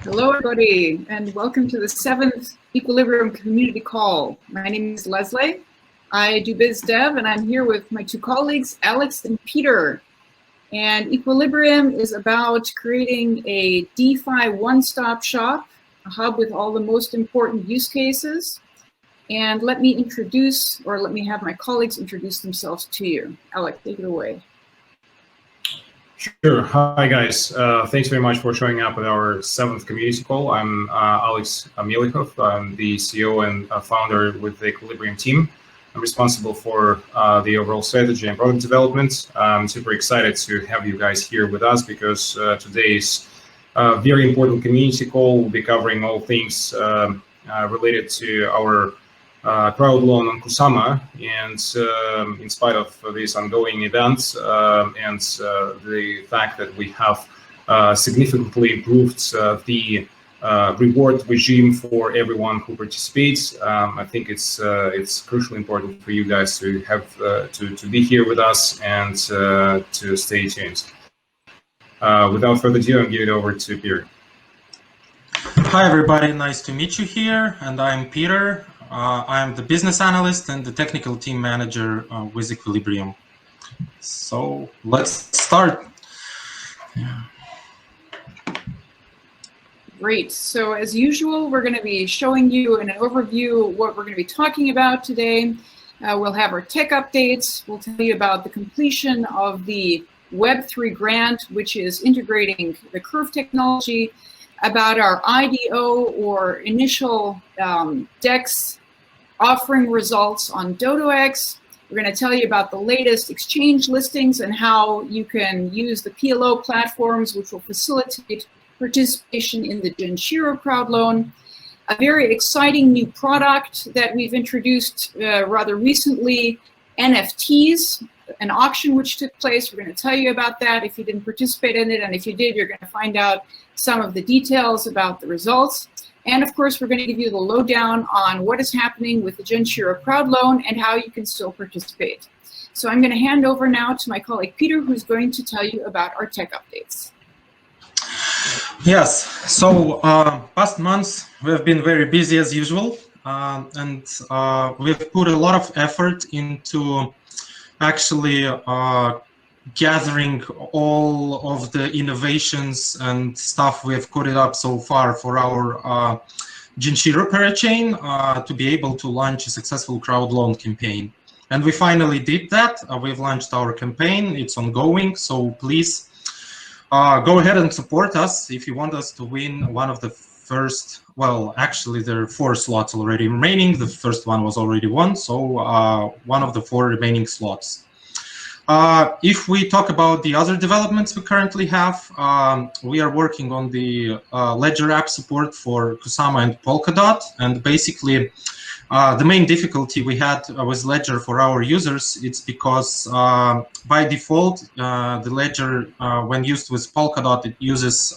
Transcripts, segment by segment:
Hello, everybody, and welcome to the 7th Equilibrium Community Call. My name is Lesley. I do biz dev, and I'm here with my two colleagues, Alex and Peter. And Equilibrium is about creating a DeFi one-stop shop, a hub with all the most important use cases. And let me have my colleagues introduce themselves to you. Alex, take it away. Sure. Hi, guys. Thanks very much for showing up at our 7th community call. I'm Alex Melikhov. I'm the CEO and founder with the Equilibrium team. I'm responsible for the overall strategy and product development. I'm super excited to have you guys here with us because today is a very important community call. We'll be covering all things related to our Crowdloan on Czuma, and in spite of these ongoing events and the fact that we have significantly improved the reward regime for everyone who participates, I think it's crucially important for you guys to have to be here with us and to stay tuned. Without further ado, I'll give it over to Peter. Hi, everybody. Nice to meet you here. And I'm Peter. I'm the business analyst and the technical team manager with Equilibrium. So let's start. Yeah. Great. So as usual, we're going to be showing you in an overview what we're going to be talking about today. We'll have our tech updates. We'll tell you about the completion of the Web3 grant, which is integrating the Curve technology, about our IDO or initial DEX offering results on DODOex. We're going to tell you about the latest exchange listings and how you can use the PLO-Platforms, which will facilitate participation in the Genshiro Crowdloan. A very exciting new product that we've introduced rather recently, NFTs, an auction which took place. We're going to tell you about that if you didn't participate in it, and if you did, you're going to find out some of the details about the results. And of course, we're going to give you the lowdown on what is happening with the Genshiro Crowdloan and how you can still participate. So I'm going to hand over now to my colleague Peter, who's going to tell you about our tech updates. Yes, so past months we have been very busy as usual, and we've put a lot of effort into actually gathering all of the innovations and stuff we've coded up so far for our Genshiro parachain to be able to launch a successful Crowdloan campaign. And we finally did that. We've launched our campaign. It's ongoing, so please go ahead and support us if you want us to win one of the first, well, actually there are 4 slots already remaining. The first one was already won, so one of the 4 remaining slots. If we talk about the other developments we currently have, we are working on the Ledger app support for Czuma and Polkadot, and basically the main difficulty we had with Ledger for our users, it's because by default the Ledger when used with Polkadot, it uses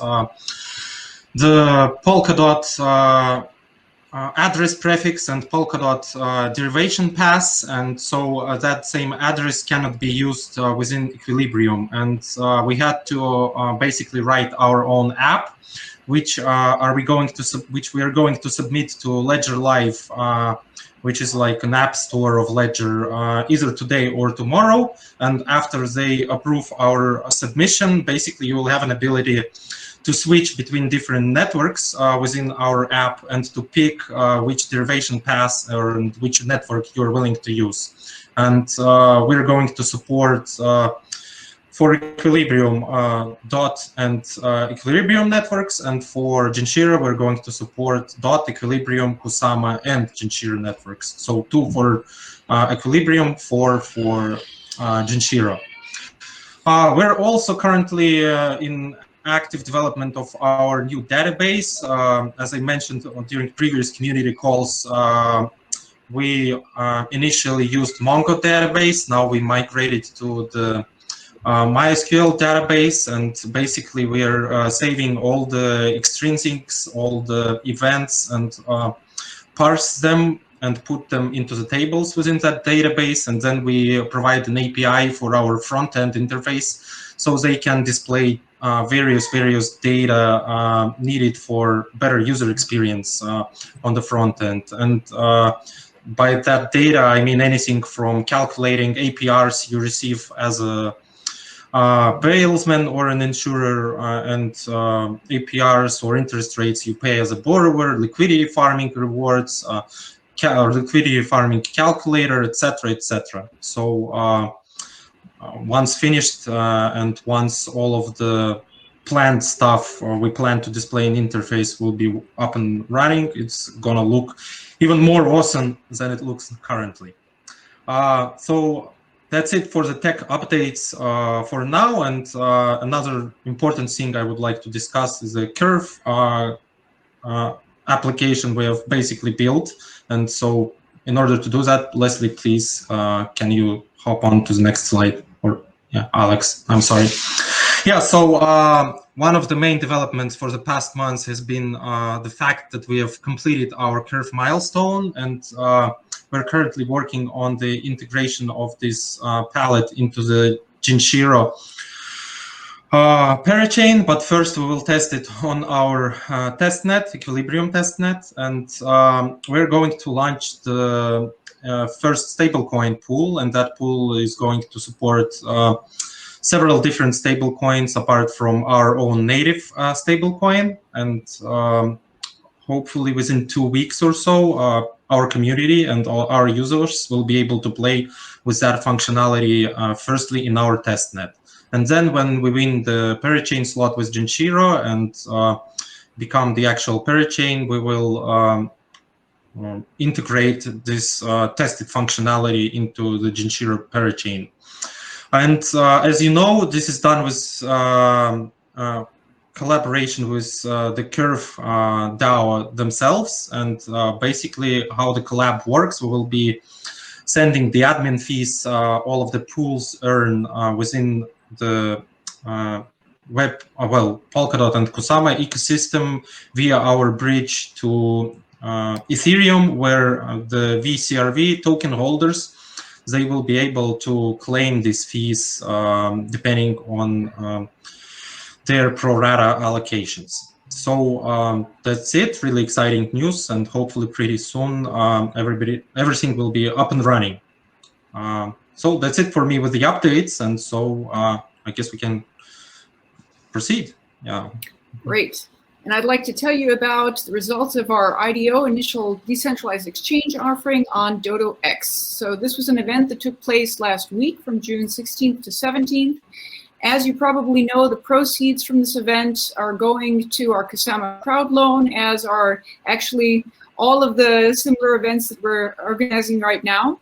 the Polkadot address prefix and Polkadot derivation pass, and so that same address cannot be used within Equilibrium, and we had to basically write our own app, which we are going to submit to Ledger Live, which is like an app store of Ledger, either today or tomorrow. And after they approve our submission, basically you will have an ability to switch between different networks within our app and to pick which derivation pass or which network you're willing to use. And we're going to support for Equilibrium DOT and Equilibrium networks, and for Genshiro we're going to support DOT, Equilibrium, Czuma, and Genshiro networks. So 2 for Equilibrium, 4 for Genshiro. We're also currently in active development of our new database. As I mentioned during previous community calls, we initially used Mongo database. Now we migrated to the MySQL database, and basically we are saving all the extrinsics, all the events, and parse them and put them into the tables within that database. And then we provide an API for our front-end interface so they can display various data needed for better user experience on the front end. And by that data, I mean anything from calculating APRs you receive as a salesman or an insurer, and APRs or interest rates you pay as a borrower, liquidity farming rewards, liquidity farming calculator, etc., etc. So once finished and once all of the planned stuff we plan to display in interface will be up and running, it's gonna look even more awesome than it looks currently. So that's it for the tech updates for now. And another important thing I would like to discuss is the Curve application we have basically built. And so in order to do that, Lesley, please, can you hop on to the next slide? Or yeah, Alex, I'm sorry. Yeah, so one of the main developments for the past months has been the fact that we have completed our Curve milestone, and we're currently working on the integration of this palette into the Genshiro parachain. But first, we will test it on our testnet, Equilibrium testnet, and we're going to launch the first stablecoin pool, and that pool is going to support several different stablecoins apart from our own native stablecoin. And hopefully within 2 weeks or so, our community and all our users will be able to play with that functionality firstly in our testnet. And then when we win the parachain slot with Genshiro and become the actual parachain, we will integrate this tested functionality into the Genshiro parachain. And as you know, this is done with collaboration with the Curve DAO themselves. And basically how the collab works, we will be sending the admin fees all of the pools earn within the Polkadot and Kusama ecosystem via our bridge to Ethereum, where the VCRV token holders, they will be able to claim these fees depending on their pro rata allocations. So that's it. Really exciting news, and hopefully pretty soon everything will be up and running. So that's it for me with the updates, and so I guess we can proceed. Yeah. Great. And I'd like to tell you about the results of our IDO, initial decentralized exchange offering on DODOex. So this was an event that took place last week from June 16th to 17th. As you probably know, the proceeds from this event are going to our Kusama Crowdloan, as are actually all of the similar events that we're organizing right now.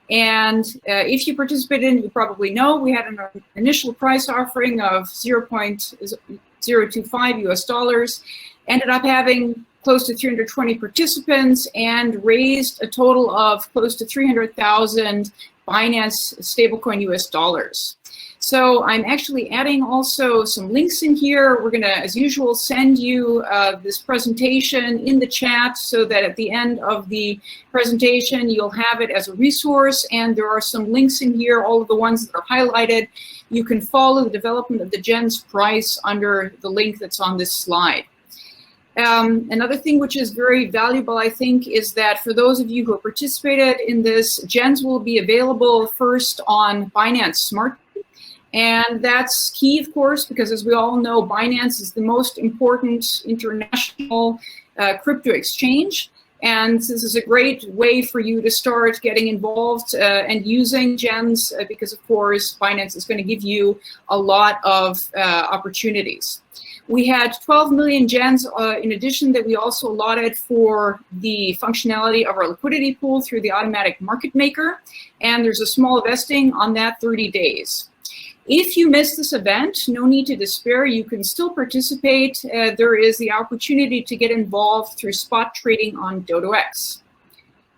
And if you participated in it, you probably know we had an initial price offering of 0.025 US dollars, ended up having close to 320 participants and raised a total of close to 300,000 Binance stablecoin US dollars. So I'm actually adding also some links in here. We're gonna, as usual, send you this presentation in the chat so that at the end of the presentation, you'll have it as a resource. And there are some links in here, all of the ones that are highlighted. You can follow the development of the gens price under the link that's on this slide. Another thing which is very valuable, I think, is that for those of you who have participated in this, gens will be available first on Binance Smart. And that's key, of course, because as we all know, Binance is the most important international crypto exchange. And this is a great way for you to start getting involved and using gens because, of course, Binance is going to give you a lot of opportunities. We had 12 million gens in addition that we also allotted for the functionality of our liquidity pool through the automatic market maker. And there's a small vesting on that 30 days. If you miss this event, no need to despair. You can still participate. There is the opportunity to get involved through spot trading on DODOex.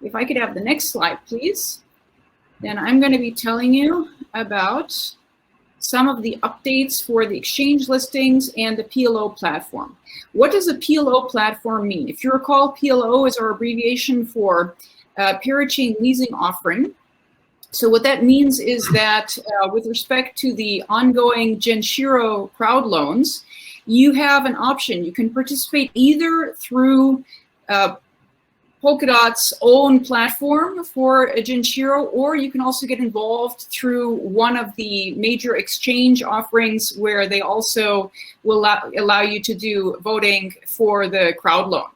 If I could have the next slide, please. Then I'm going to be telling you about some of the updates for the exchange listings and the PLO platform. What does a PLO platform mean? If you recall, PLO is our abbreviation for parachain leasing offering. So what that means is that with respect to the ongoing Genshiro crowd loans, you have an option. You can participate either through Polkadot's own platform for a Genshiro, or you can also get involved through one of the major exchange offerings where they also will allow you to do voting for the crowd loan.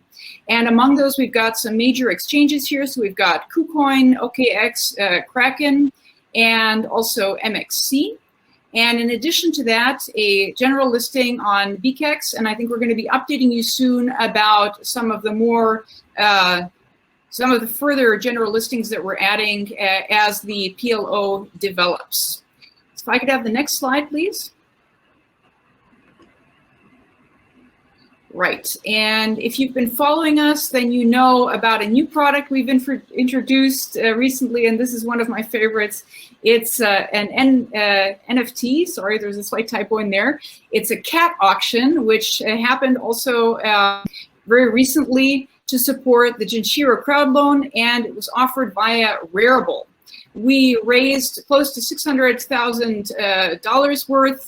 And among those, we've got some major exchanges here. So we've got KuCoin, OKX, Kraken, and also MXC. And in addition to that, a general listing on BKEX, and I think we're going to be updating you soon about some of the more, some of the further general listings that we're adding as the PLO develops. So if I could have the next slide, please. Right, and if you've been following us, then you know about a new product we've introduced recently, and this is one of my favorites. It's an NFT, sorry, there's a slight typo in there. It's a cat auction, which happened also very recently to support the Genshiro crowd loan, and it was offered via Rarible. We raised close to $600,000 worth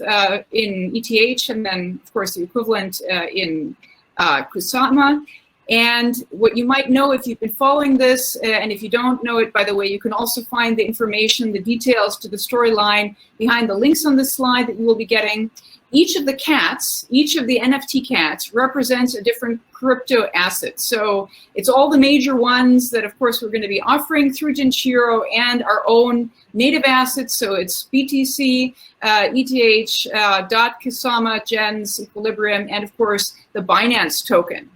in ETH, and then, of course, the equivalent in Czuma. And what you might know if you've been following this, and if you don't know it, by the way, you can also find the information, the details to the storyline behind the links on this slide that you will be getting. Each of the cats, each of the NFT cats represents a different crypto asset. So it's all the major ones that, of course, we're going to be offering through Genshiro and our own native assets. So it's BTC, ETH, DOT, Czuma, Gens, Equilibrium, and of course, the Binance token.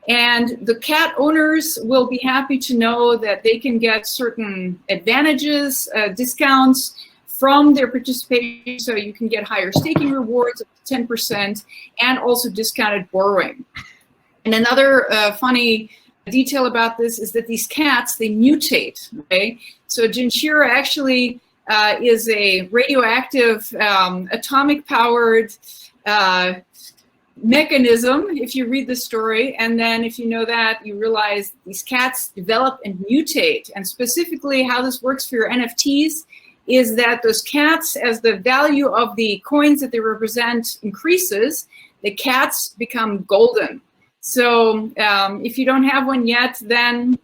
And the cat owners will be happy to know that they can get certain advantages, discounts, from their participation, so you can get higher staking rewards of 10% and also discounted borrowing. And another funny detail about this is that these cats, they mutate, okay? So Genshiro actually is a radioactive, atomic-powered mechanism, if you read the story, and then if you know that, you realize these cats develop and mutate. And specifically how this works for your NFTs is that those cats, as the value of the coins that they represent increases, the cats become golden. So if you don't have one yet, then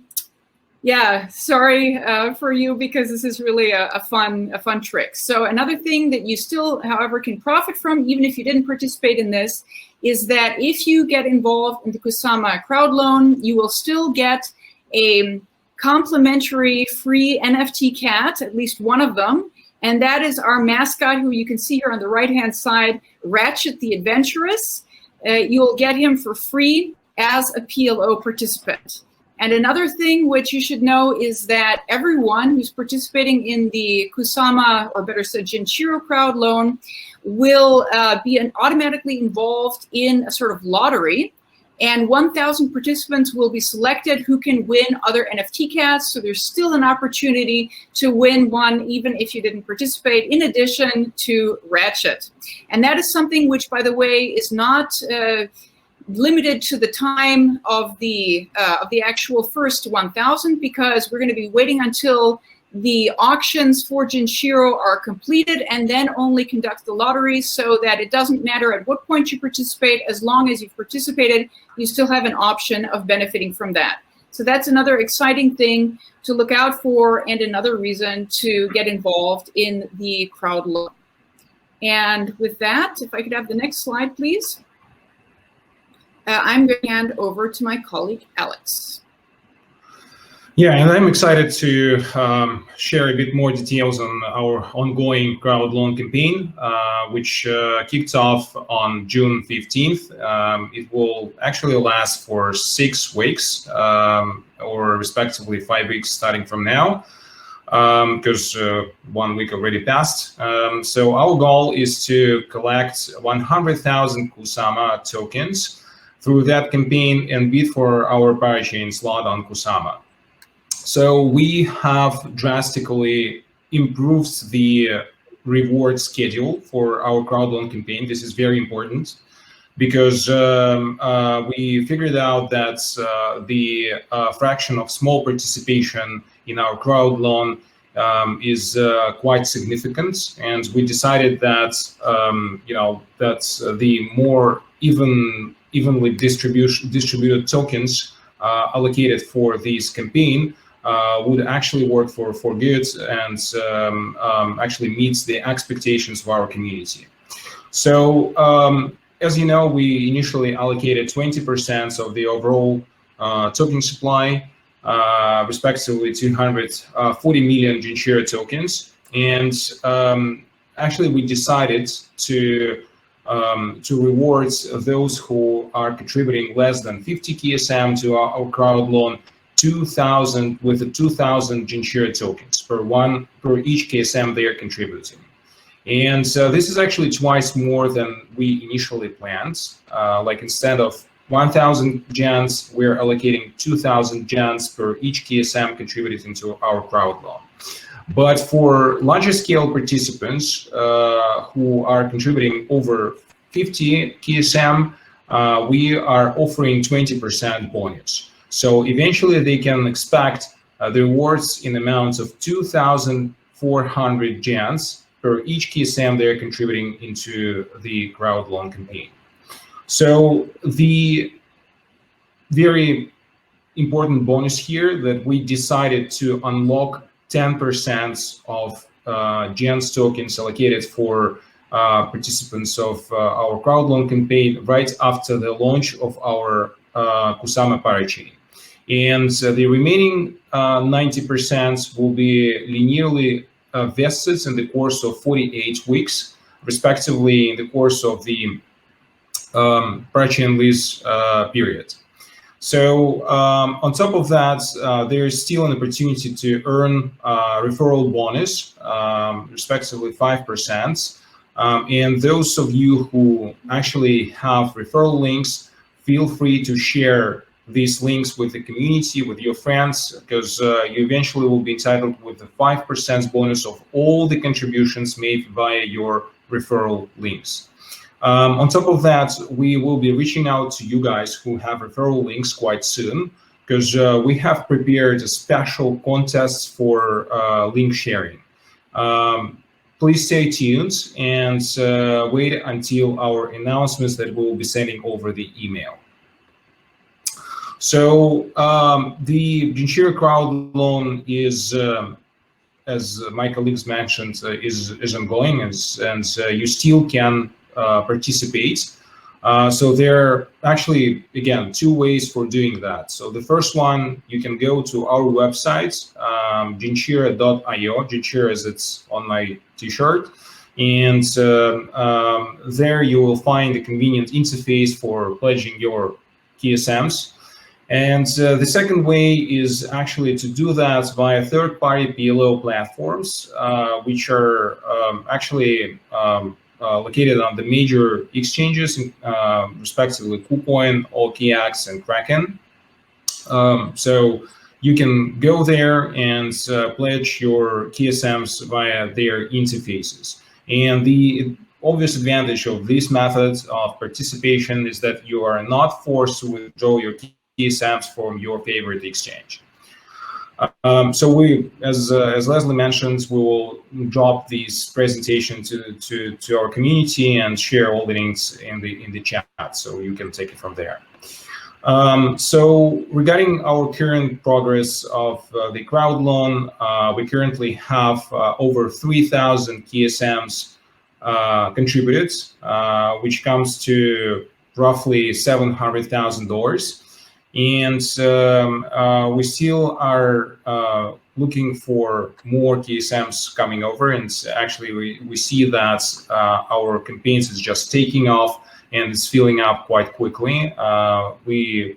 yeah, sorry for you, because this is really a fun trick. So another thing that you still, however, can profit from, even if you didn't participate in this, is that if you get involved in the Czuma crowd loan, you will still get a complimentary free NFT cat, at least one of them, and that is our mascot, who you can see here on the right-hand side, Ratchet the Adventurous. You'll get him for free as a PLO participant. And another thing which you should know is that everyone who's participating in the Czuma, or better said, Genshiro crowd loan, will be automatically involved in a sort of lottery. And 1,000 participants will be selected who can win other NFT cats. So there's still an opportunity to win one, even if you didn't participate, in addition to Ratchet. And that is something which, by the way, is not limited to the time of the actual first 1,000, because we're going to be waiting until the auctions for Genshiro are completed and then only conduct the lottery, so that it doesn't matter at what point you participate. As long as you've participated, you still have an option of benefiting from that. So that's another exciting thing to look out for, and another reason to get involved in the crowd loan. And with that, if I could have the next slide, please. I'm going to hand over to my colleague, Alex. Yeah, and I'm excited to share a bit more details on our ongoing crowd loan campaign, which kicked off on June 15th. It will actually last for 6 weeks, or respectively 5 weeks starting from now, because 1 week already passed. So our goal is to collect 100,000 Czuma tokens through that campaign and bid for our parachain slot on Czuma. So we have drastically improved the reward schedule for our crowd loan campaign. This is very important because we figured out that the fraction of small participation in our crowd loan is quite significant, and we decided that the more evenly distributed tokens allocated for this campaign would actually work for good and actually meets the expectations of our community. So as you know, we initially allocated 20% of the overall token supply, respectively 240 million Genshiro tokens, and actually we decided to reward those who are contributing less than 50 KSM to our Crowdloan 2,000 with the 2,000 Genshiro tokens per each KSM they are contributing. And this is actually twice more than we initially planned. Like instead of 1,000 gens, we're allocating 2,000 gens per each KSM contributing to our Crowdloan. But for larger scale participants who are contributing over 50 KSM, we are offering 20% bonus. So eventually they can expect the rewards in amounts of 2,400 gens per each KSM they're contributing into the Crowdloan campaign. So the very important bonus here that we decided to unlock 10% of gens tokens allocated for participants of our Crowdloan campaign right after the launch of our Kusama parachain. And the remaining 90% will be linearly vested in the course of 48 weeks, respectively in the course of the parachain lease period. So on top of that, there is still an opportunity to earn referral bonus, respectively 5%. And those of you who actually have referral links, feel free to share these links with the community, with your friends, because you eventually will be entitled with the 5% bonus of all the contributions made via your referral links. On top of that, we will be reaching out to you guys who have referral links quite soon, because we have prepared a special contest for link sharing. Please stay tuned and wait until our announcements that we will be sending over the email. So the Genshiro Crowdloan is, as my colleagues mentioned, is ongoing, and you still can participate. So there are actually, again, two ways for doing that. So the first one, you can go to our website, Genshiro.io. Genshiro as it's on my t-shirt. And there you will find a convenient interface for pledging your KSMs. And the second way is actually to do that via third-party PLO-Platforms, which are actually located on the major exchanges, respectively KuCoin, OKX, and Kraken. So you can go there and pledge your KSMs via their interfaces. And the obvious advantage of this method of participation is that you are not forced to withdraw your KSMs from your favorite exchange. So we, as Lesley mentioned, we will drop this presentation to our community and share all the links in the chat, so you can take it from there. So regarding our current progress of the Crowdloan, we currently have over 3,000 KSMs contributed, which comes to roughly $700,000. And we still are looking for more KSMs coming over, and actually we see that our campaigns is just taking off and it's filling up quite quickly. We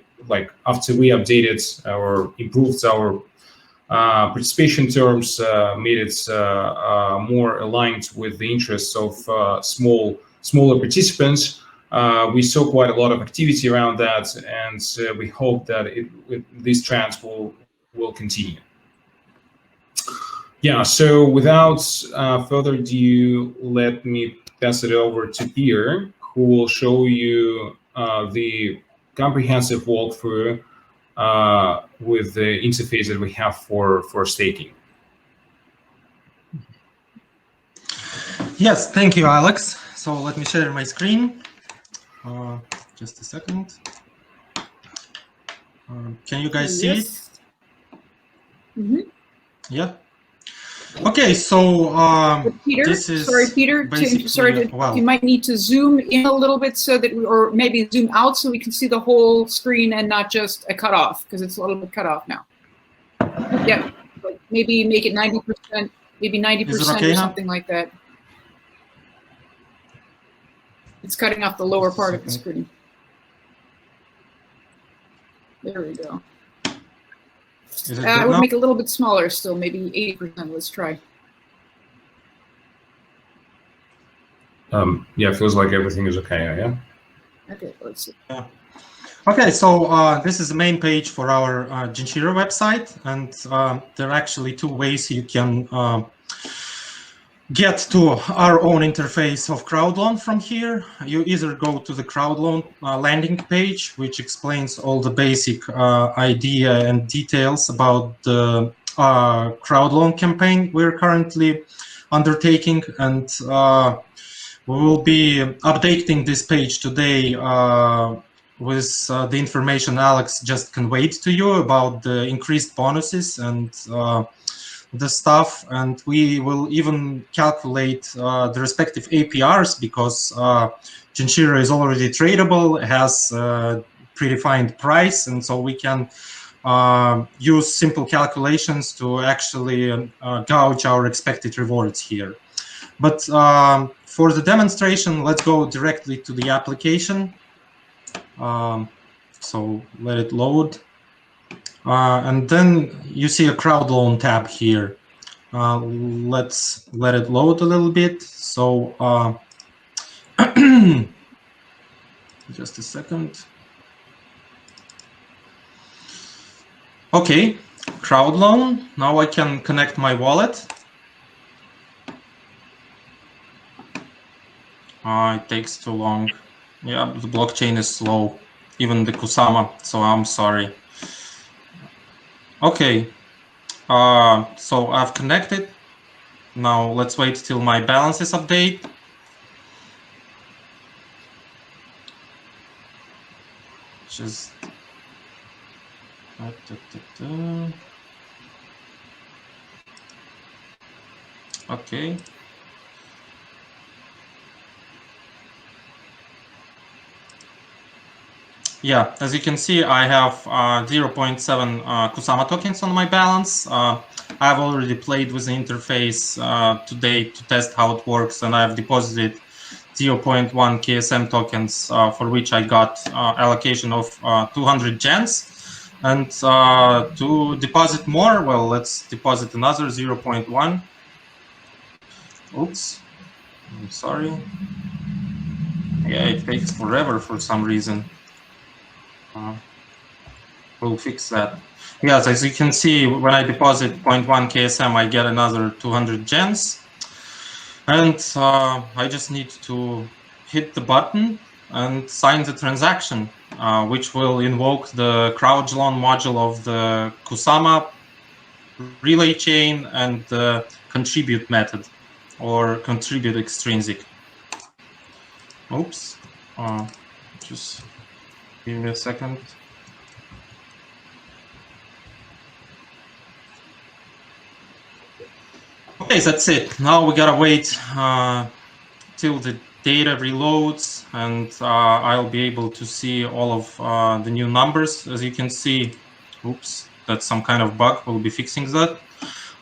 after we updated or improved our participation terms, made it more aligned with the interests of smaller participants. We saw quite a lot of activity around that, and we hope that these trends will continue. Yeah, so without further ado, let me pass it over to Pierre, who will show you the comprehensive walkthrough with the interface that we have for staking. Yes, thank you, Alex. So let me share my screen. Just a second. Can you guys see it? Mm-hmm. Yeah. Okay, so Peter, this is sorry, Peter. wow. You might need to zoom in a little bit so that, or maybe zoom out so we can see the whole screen and not just a cutoff, because it's a little bit cut off now. Yeah, like maybe make it 90%, maybe 90% okay or now? something like that. It's cutting off the lower part of the screen. There we go. I would make it a little bit smaller still, maybe 80%. Let's try. Yeah, it feels like everything is okay, yeah? Okay, let's see. Yeah. Okay, so this is the main page for our Genshiro website, and there are actually two ways you can get to our own interface of Crowdloan from here. You either go to the Crowdloan landing page, which explains all the basic idea and details about the Crowdloan campaign we're currently undertaking, and we will be updating this page today with the information Alex just conveyed to you about the increased bonuses and the stuff, and we will even calculate the respective APRs, because Genshiro is already tradable, has a predefined price, and so we can use simple calculations to actually gauge our expected rewards here. But for the demonstration, let's go directly to the application. So let it load. And then you see a Crowdloan tab here. Let's let it load a little bit. So just a second. Okay, Crowdloan. Now I can connect my wallet. It takes too long. Yeah, the blockchain is slow, even the Kusama, so I'm sorry. Okay, so I've connected. Now let's wait till my balances update. Just okay. Yeah, as you can see, I have 0.7 Kusama tokens on my balance. I've already played with the interface today to test how it works, and I've deposited 0.1 KSM tokens, for which I got allocation of 200 gens. And to deposit more, well, let's deposit another 0.1. Oops, I'm sorry. Yeah, it takes forever for some reason. We'll fix that. Yes, as you can see, when I deposit 0.1 KSM, I get another 200 gens. And I just need to hit the button and sign the transaction, which will invoke the Crowdloan module of the Kusama relay chain and the contribute method, or contribute extrinsic. Oops, just give me a second. Okay, that's it. Now we gotta wait till the data reloads, and I'll be able to see all of the new numbers. As you can see, oops, that's some kind of bug. We'll be fixing that.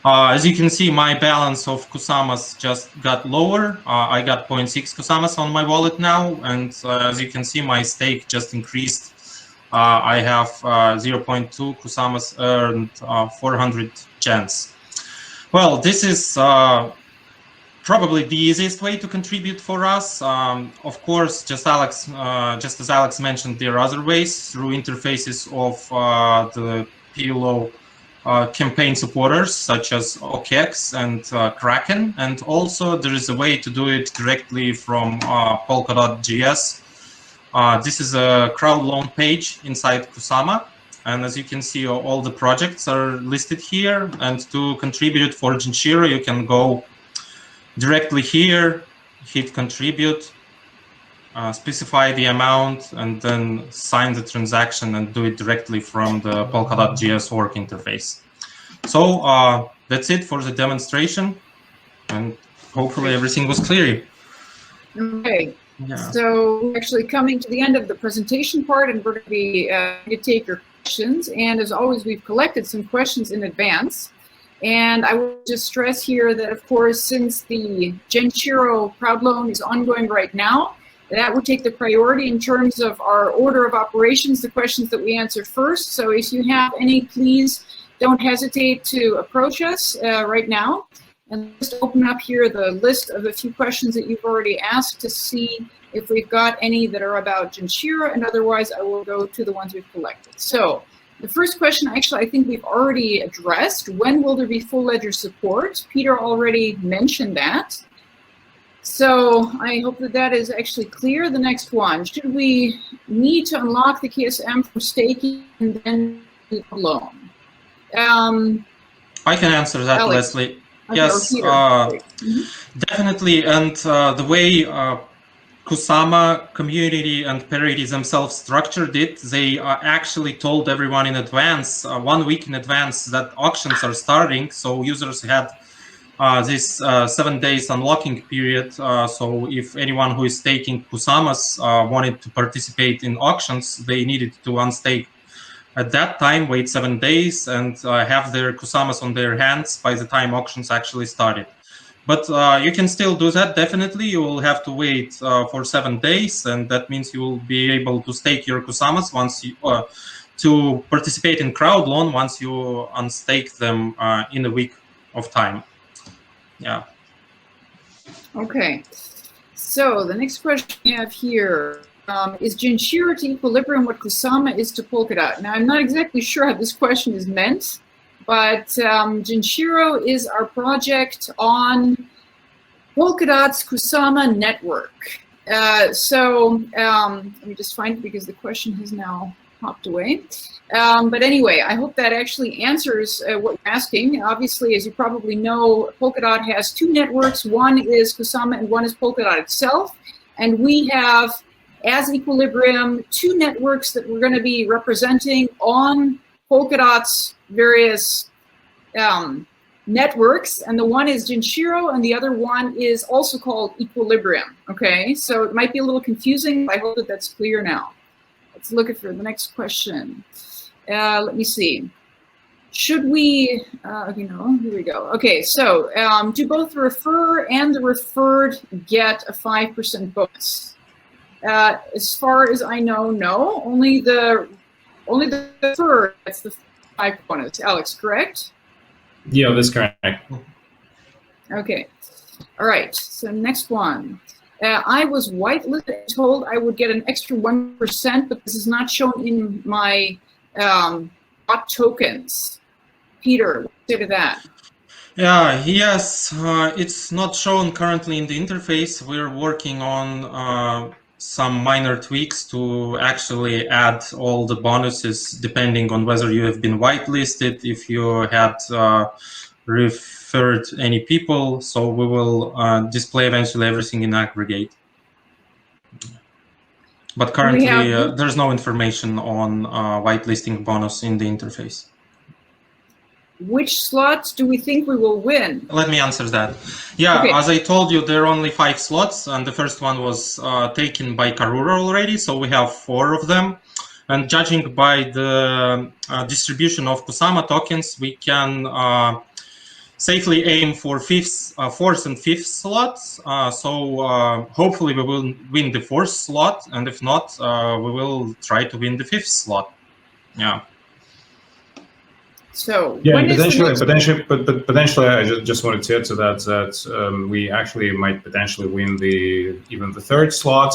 As you can see, my balance of Kusamas just got lower. I got 0.6 Kusamas on my wallet now, and as you can see, my stake just increased. I have 0.2 Kusamas earned 400 gens. Well, this is probably the easiest way to contribute for us. Of course, just as Alex mentioned, there are other ways through interfaces of the PLO campaign supporters, such as OKEx and Kraken, and also there is a way to do it directly from Polkadot.js. This is a Crowdloan page inside Kusama. And as you can see, all the projects are listed here. And to contribute for Genshiro, you can go directly here, hit contribute, specify the amount, and then sign the transaction and do it directly from the Polkadot.js work interface. So that's it for the demonstration, and hopefully everything was clear. Okay. Yeah. So we're actually coming to the end of the presentation part, and we're going to be to take your questions. And as always, we've collected some questions in advance. And I will just stress here that, of course, since the Genshiro Crowdloan is ongoing right now, that would take the priority in terms of our order of operations, the questions that we answer first. So if you have any, please don't hesitate to approach us right now. And just open up here the list of a few questions that you've already asked to see if we've got any that are about Genshiro, and otherwise I will go to the ones we've collected. So the first question, actually, I think we've already addressed. When will there be full ledger support? Peter already mentioned that. So I hope that that is actually clear. The next one, should we need to unlock the KSM for staking and then do the loan? I can answer that, Alex. Lesley. Okay, Yes, definitely. And the way Kusama community and Parity themselves structured it, they actually told everyone in advance, 1 week in advance, that auctions are starting. So users had this 7 days unlocking period. So if anyone who is staking Kusamas wanted to participate in auctions, they needed to unstake at that time, wait 7 days, and have their Kusamas on their hands by the time auctions actually started. But you can still do that, definitely. You will have to wait for 7 days, and that means you will be able to stake your Kusamas once you, to participate in Crowdloan once you unstake them in a week of time. Yeah. Okay. So the next question we have here. Is Genshiro to Equilibrium what Kusama is to Polkadot? Now, I'm not exactly sure how this question is meant, but Genshiro is our project on Polkadot's Kusama network. Let me just find it because the question has now popped away. But anyway, I hope that actually answers what you're asking. Obviously, as you probably know, Polkadot has two networks. One is Kusama and one is Polkadot itself. And we have, as Equilibrium, two networks that we're going to be representing on Polkadot's various networks, and the one is Genshiro and the other one is also called Equilibrium. Okay, so it might be a little confusing, but I hope that that's clear now. Let's look at for the next question. Let me see. Should we, here we go. Okay, so do both the refer and the referred get a 5% bonus? As far as I know, no. Only the referred gets the 5 bonus. Alex, correct? Yeah, that's correct. Okay. All right. So next one. I was whitelisted, told I would get an extra 1%, but this is not shown in my bot tokens. Peter, what do you say to that? Yes, it's not shown currently in the interface. We're working on some minor tweaks to actually add all the bonuses depending on whether you have been whitelisted, if you had referred any people. So we will display eventually everything in aggregate. But currently there's no information on whitelisting bonus in the interface. Which slots do we think we will win? Let me answer that. Yeah, okay. As I told you, there are only 5 slots, and the first one was taken by Karura already, so we have 4 of them. And judging by the distribution of Kusama tokens, we can safely aim for 4th and 5th slots. So hopefully we will win the 4th slot, and if not, we will try to win the 5th slot. Yeah. So yeah, potentially, I just wanted to add to that we actually might potentially win even the 3rd slot.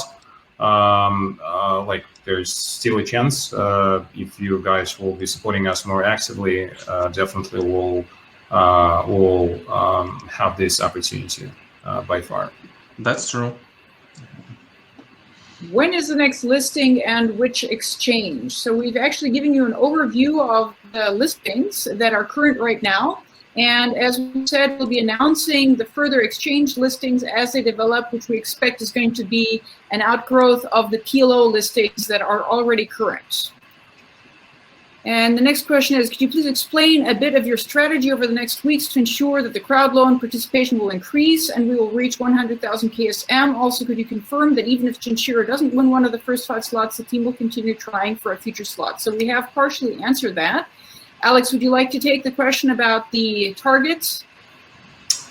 Like there's still a chance if you guys will be supporting us more actively. Definitely we'll have this opportunity by far. That's true. When is the next listing and which exchange? So we've actually given you an overview of the listings that are current right now. And as we said, we'll be announcing the further exchange listings as they develop, which we expect is going to be an outgrowth of the PLO listings that are already current. And the next question is, could you please explain a bit of your strategy over the next weeks to ensure that the Crowdloan participation will increase and we will reach 100,000 KSM? Also, could you confirm that even if Genshiro doesn't win one of the first 5 slots, the team will continue trying for a future slot? So we have partially answered that. Alex, would you like to take the question about the targets?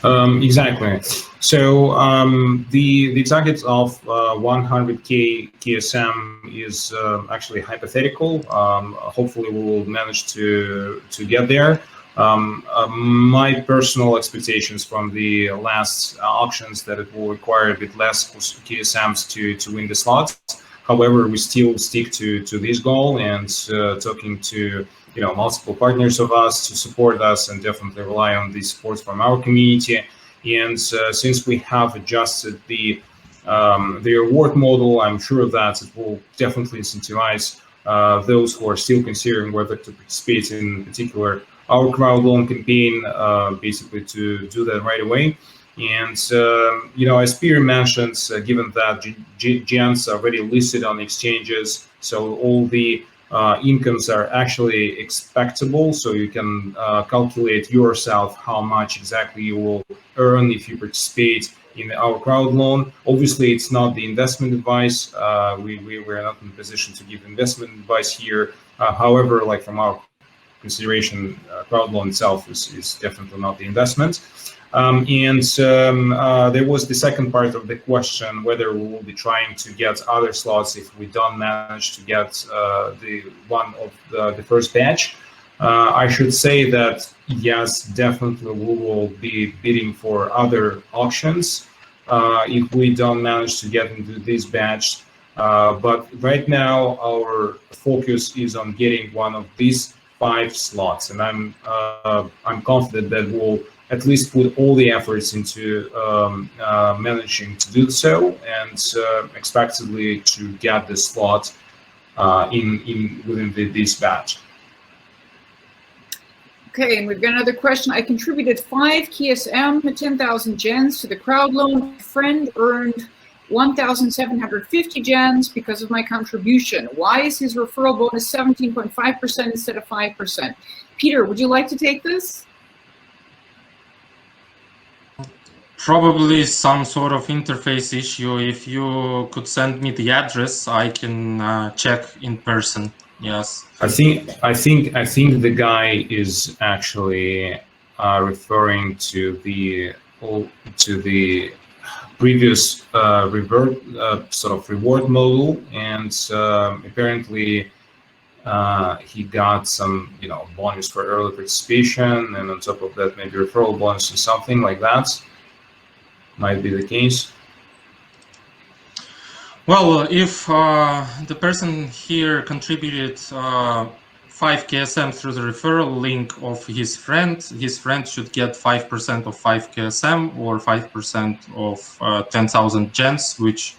Exactly. So the target of 100K KSM is actually hypothetical. Hopefully, we will manage to get there. My personal expectations from the last auctions that it will require a bit less KSMs to win the slots. However, we still stick to this goal and talking to multiple partners of us to support us and definitely rely on the support from our community. And since we have adjusted the reward model, I'm sure that it will definitely incentivize those who are still considering whether to participate in particular our Crowdloan campaign, basically to do that right away. And as Peter mentioned, given that gens are already listed on exchanges, so all the incomes are actually expectable, so you can calculate yourself how much exactly you will earn if you participate in our Crowdloan. Obviously, it's not the investment advice. We're not in a position to give investment advice here. However, like from our consideration, Crowdloan itself is definitely not the investment. There was the second part of the question, whether we will be trying to get other slots if we don't manage to get the one of the first batch. I should say that, yes, definitely we will be bidding for other auctions if we don't manage to get into this batch. But right now, our focus is on getting one of these 5 slots. And I'm confident that we'll at least put all the efforts into managing to do so, and expectedly to get the slot within this batch. Okay, and we've got another question. I contributed 5 KSM, 10,000 gens to the Crowdloan. A friend earned 1,750 gens because of my contribution. Why is his referral bonus 17.5% instead of 5%? Peter, would you like to take this? Probably some sort of interface issue. If you could send me the address, I can check in person. Yes. I think the guy is actually referring to the previous sort of reward model, and apparently he got some bonus for early participation, and on top of that maybe referral bonus or something like that. Might be the case. Well, if the person here contributed 5 KSM through the referral link of his friend should get 5% of 5 KSM or 5% of 10,000 gens, which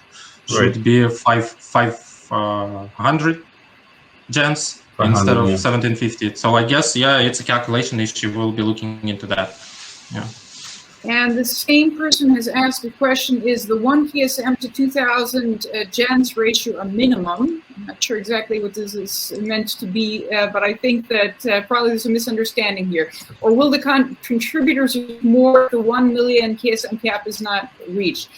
should be 500 gens instead of 1750. So I guess, yeah, it's a calculation issue. We'll be looking into that. Yeah. And the same person has asked a question, is the 1 KSM to 2,000 gens ratio a minimum? I'm not sure exactly what this is meant to be, but I think that probably there's a misunderstanding here. Or will the contributors more, the 1 million KSM cap is not reached?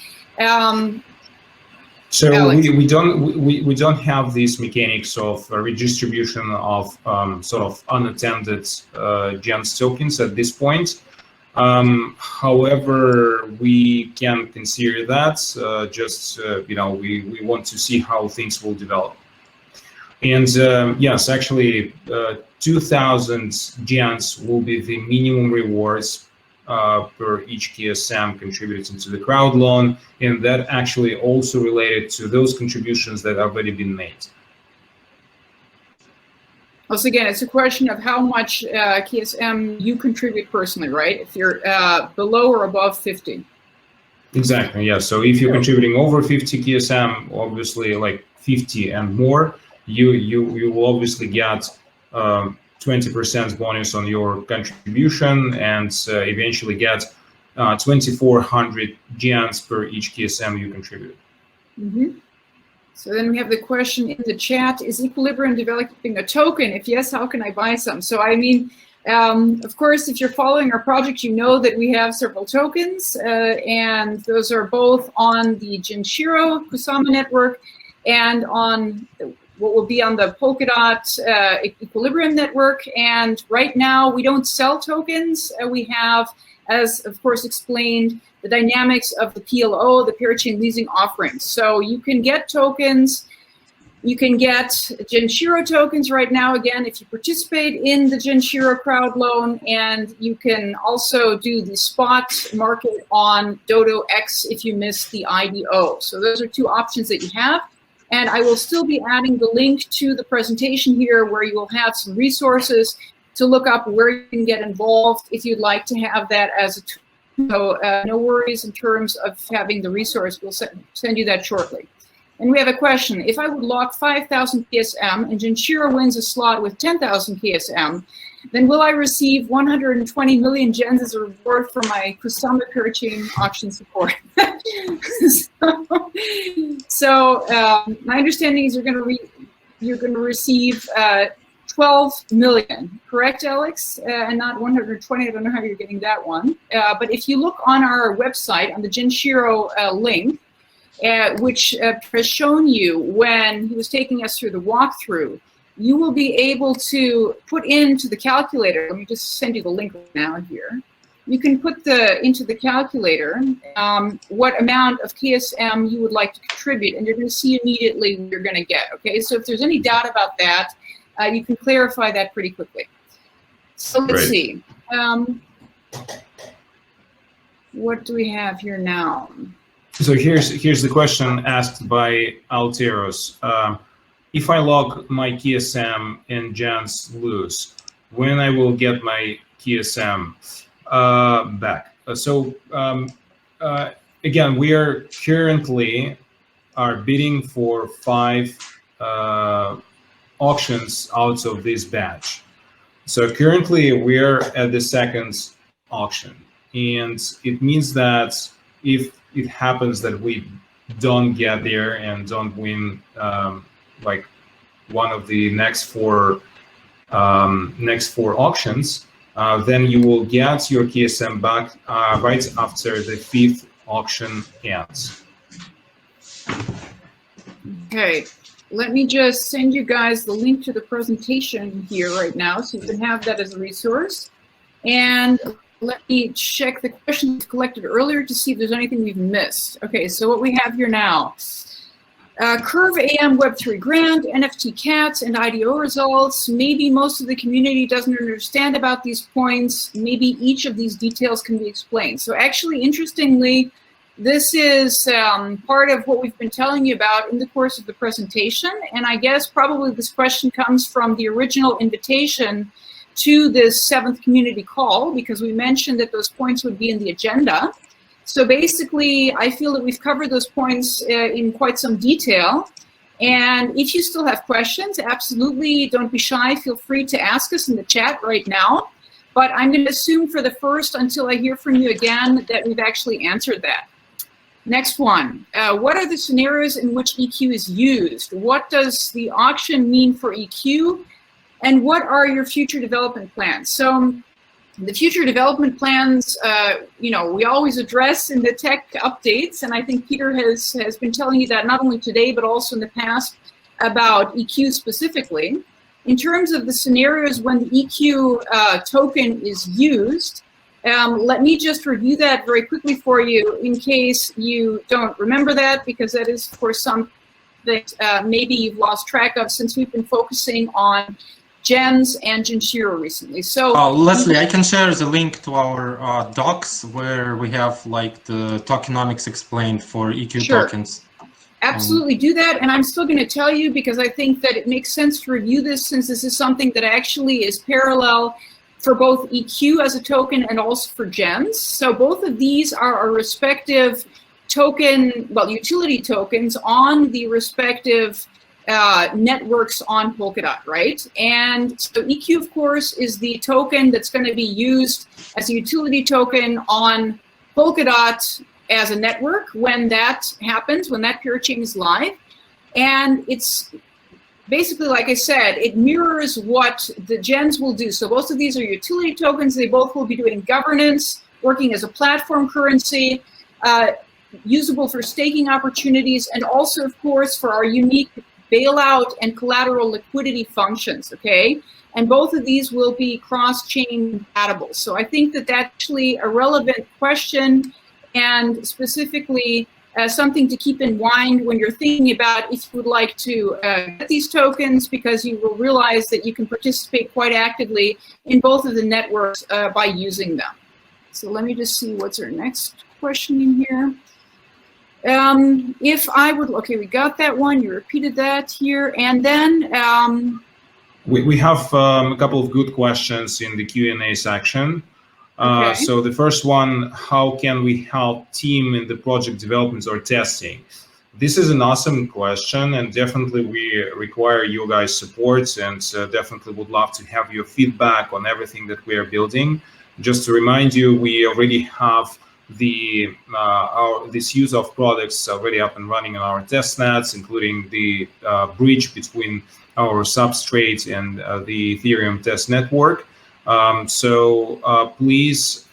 So we don't have these mechanics of redistribution of sort of unattended gens tokens at this point. However, we can consider that we want to see how things will develop. And yes, actually 2,000 gens will be the minimum rewards per each KSM contributed into the Crowdloan, and that actually also related to those contributions that have already been made. Once again, it's a question of how much KSM you contribute personally, right? If you're below or above 50. Exactly, yeah. So if you're contributing over 50 KSM, obviously like 50 and more, you will obviously get 20% bonus on your contribution, and eventually get 2,400 gens per each KSM you contribute. So then we have the question in the chat, is Equilibrium developing a token? If yes, how can I buy some? So I mean, of course, if you're following our project, you know that we have several tokens, and those are both on the Genshiro Kusama network and on what will be on the Polkadot Equilibrium network. And right now, we don't sell tokens. We have, as of course explained, the dynamics of the PLO, the parachain leasing offerings. So you can get tokens. You can get Genshiro tokens right now, again, if you participate in the Genshiro Crowdloan, and you can also do the spot market on DODOex if you miss the IDO. So those are two options that you have. And I will still be adding the link to the presentation here where you will have some resources to look up where you can get involved if you'd like to have that as a tool. So no worries in terms of having the resource. We'll send you that shortly. And we have a question. If I would lock 5,000 KSM and Genshiro wins a slot with 10,000 KSM, then will I receive 120 million gens as a reward for my Kusama parachain auction support? So my understanding is you're going to receive 12 million, correct, Alex? And not 120. I don't know how you're getting that one. But if you look on our website on the Genshiro link, which has shown you when he was taking us through the walkthrough, you will be able to put into the calculator. Let me just send you the link now here. You can put into the calculator what amount of KSM you would like to contribute, and you're going to see immediately what you're going to get. Okay, so if there's any doubt about that, you can clarify that pretty quickly. So let's see. What do we have here now? So here's the question asked by Alteros. If I lock my KSM and gens lose, when I will get my KSM back? So again, we are currently bidding for 5 auctions out of this batch. So currently we are at the second auction, and it means that if it happens that we don't get there and don't win like one of the next four auctions, then you will get your KSM back right after the 5th auction ends. Okay, let me just send you guys the link to the presentation here right now so you can have that as a resource. And let me check the questions collected earlier to see if there's anything we've missed. Okay, so what we have here now. Curve AMM Web3 grant, NFT-cat and IDO results. Maybe most of the community doesn't understand about these points. Maybe each of these details can be explained. So actually, interestingly, this is part of what we've been telling you about in the course of the presentation. And I guess probably this question comes from the original invitation to this 7th community call, because we mentioned that those points would be in the agenda. So basically, I feel that we've covered those points in quite some detail. And if you still have questions, absolutely don't be shy. Feel free to ask us in the chat right now. But I'm going to assume for the first, until I hear from you again, that we've actually answered that. Next one. What are the scenarios in which EQ is used? What does the auction mean for EQ? And what are your future development plans? So the future development plans, you know, we always address in the tech updates, and I think Peter has been telling you that not only today, but also in the past about EQ specifically. In terms of the scenarios when the EQ token is used, let me just review that very quickly for you in case you don't remember that, because that is, of course, something that maybe you've lost track of since we've been focusing on gens and Genshiro recently. So Lesley, I can share the link to our docs where we have like the tokenomics explained for EQ tokens. Absolutely, do that. And I'm still going to tell you, because I think that it makes sense to review this, since this is something that actually is parallel for both EQ as a token and also for gens. So both of these are our respective token, well, utility tokens on the respective networks on Polkadot, right? And so EQ, of course, is the token that's going to be used as a utility token on Polkadot as a network when that happens, when that peer chain is live. And it's basically, like I said, it mirrors what the gens will do. So both of these are utility tokens. They both will be doing governance, working as a platform currency, usable for staking opportunities, and also, of course, for our unique bailout and collateral liquidity functions, okay? And both of these will be cross-chain compatible. So I think that that's actually a relevant question, and specifically something to keep in mind when you're thinking about if you would like to get these tokens, because you will realize that you can participate quite actively in both of the networks by using them. So let me just see what's our next question in here. If I would, okay, we got that one, you repeated that here, and then we have a couple of good questions in the Q&A section. Okay. So the first one, how can we help team in the project development or testing? This is an awesome question, and definitely we require you guys' support, and definitely would love to have your feedback on everything that we are building. Just to remind you, we already have this use of products already up and running on our testnets, including the bridge between our substrate and the Ethereum test network. So please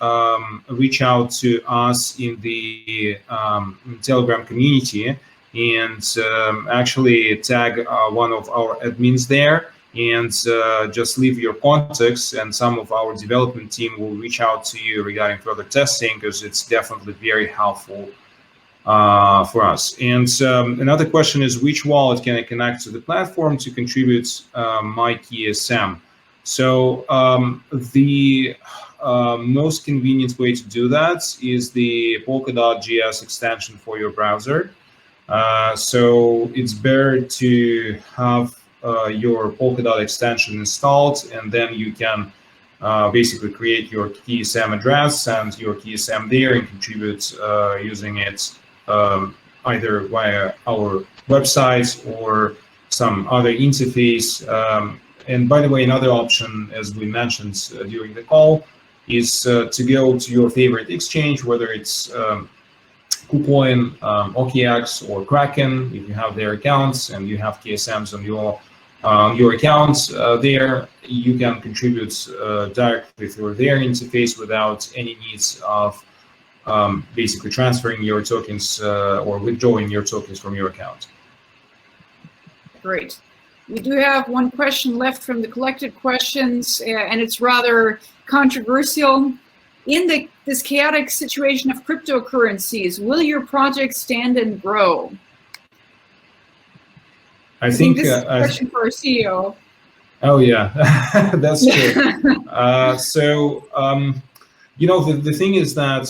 reach out to us in the Telegram community and actually tag one of our admins there, and just leave your contacts, and some of our development team will reach out to you regarding further testing, because it's definitely very helpful for us. And another question is, which wallet can I connect to the platform to contribute my KSM? So the most convenient way to do that is the Polkadot.js extension for your browser. So it's better to have your Polkadot extension installed, and then you can basically create your KSM address and your KSM there and contribute using it either via our website or some other interface. And by the way, another option, as we mentioned during the call, is to go to your favorite exchange, whether it's KuCoin, OKX, or Kraken. If you have their accounts and you have KSMs on your accounts there, you can contribute directly through their interface without any needs of basically transferring your tokens or withdrawing your tokens from your account. Great. We do have one question left from the collected questions, and it's rather controversial. In this chaotic situation of cryptocurrencies, will your project stand and grow? I think this is a question for our CEO. Oh yeah, that's true. So you know, the thing is that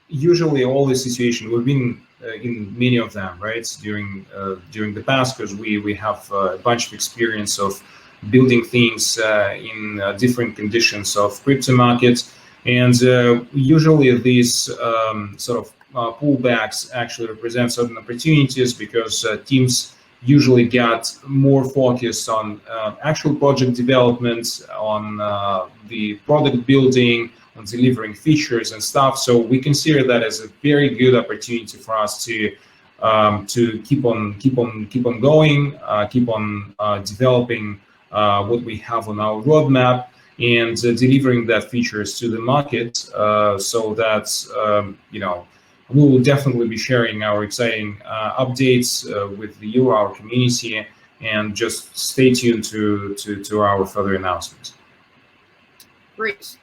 usually all the situation we've been in many of them, right, during the past, because we have a bunch of experience of building things in different conditions of crypto markets, and usually these sort of pullbacks actually represent certain opportunities, because teams usually get more focused on actual project development, on the product building, on delivering features and stuff. So we consider that as a very good opportunity for us to keep on going, keep on developing what we have on our roadmap, and delivering that features to the market, so that you know, we will definitely be sharing our exciting updates with you, our community, and just stay tuned to our further announcements. Great.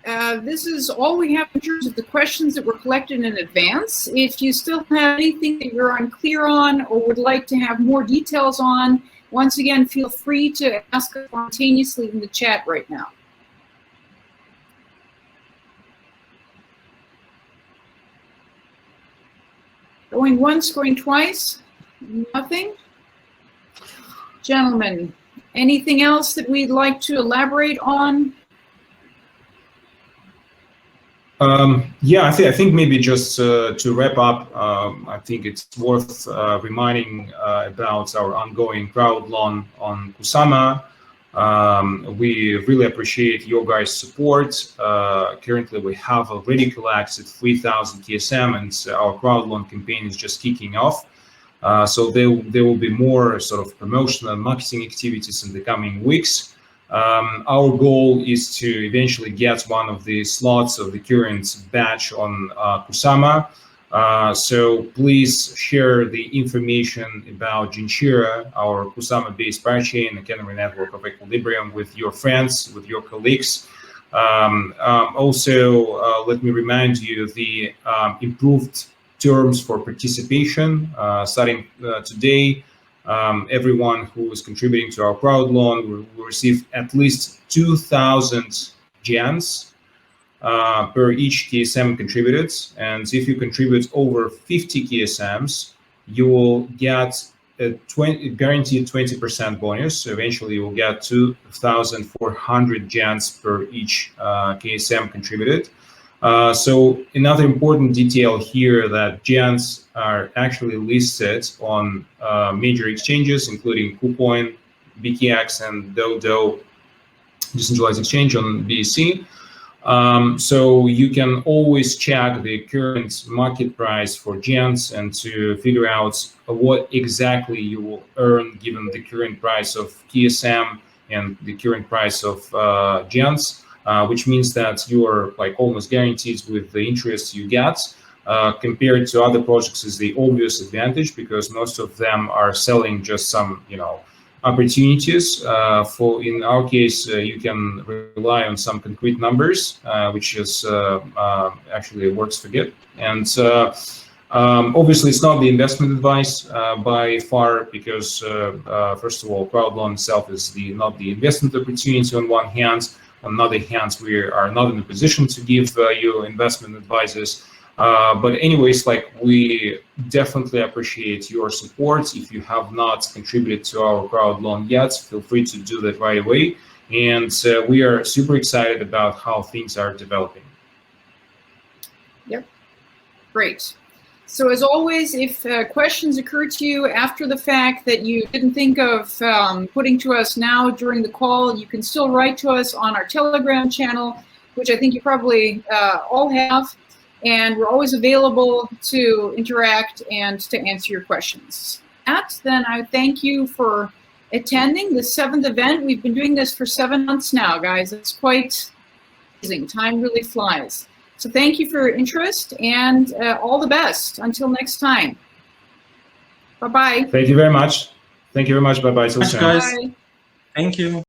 This is all we have in terms of the questions that were collected in advance. If you still have anything that you're unclear on or would like to have more details on, once again, feel free to ask us spontaneously in the chat right now. Going once, going twice, nothing. Gentlemen, anything else that we'd like to elaborate on? Yeah, I think maybe just to wrap up, I think it's worth reminding about our ongoing crowd loan on Kusama. We really appreciate your guys' support. Currently, we have already collected 3,000 TSM, and our crowd loan campaign is just kicking off. So there will be more sort of promotional and marketing activities in the coming weeks. Our goal is to eventually get one of the slots of the current batch on Kusama. So please share the information about Genshiro, our Kusama-based parachain, a canary network of equilibrium, with your friends, with your colleagues. Also, let me remind you the improved terms for participation starting today. Everyone who is contributing to our crowd loan will receive at least 2,000 gems per each TSM contributed. And if you contribute over 50 TSMs, you will get a guaranteed 20% bonus. So eventually you will get 2,400 gems per each TSM contributed. So another important detail here, that gems are actually listed on major exchanges, including KuCoin, BKX, and Dodo Decentralized Exchange on BSC. So you can always check the current market price for gems and to figure out what exactly you will earn given the current price of TSM and the current price of gems. Which means that you are like almost guaranteed with the interest you get. Compared to other projects is the obvious advantage, because most of them are selling just some, opportunities. For in our case, you can rely on some concrete numbers, which is actually works for good. And obviously, it's not the investment advice by far, because first of all, crowd loan itself is not the investment opportunity on one hand. On the other hand, we are not in a position to give you investment advices. But anyways, we definitely appreciate your support. If you have not contributed to our crowd loan yet, feel free to do that right away. And we are super excited about how things are developing. Yep, great. So as always, if questions occur to you after the fact that you didn't think of putting to us now during the call, you can still write to us on our Telegram channel, which I think you probably all have. And we're always available to interact and to answer your questions. Then I thank you for attending the 7th event. We've been doing this for 7 months now, guys. It's quite amazing. Time really flies. So thank you for your interest, and all the best. Until next time. Bye-bye. Thank you very much. Thank you very much. Bye-bye. Thanks, guys. Bye. Thank you.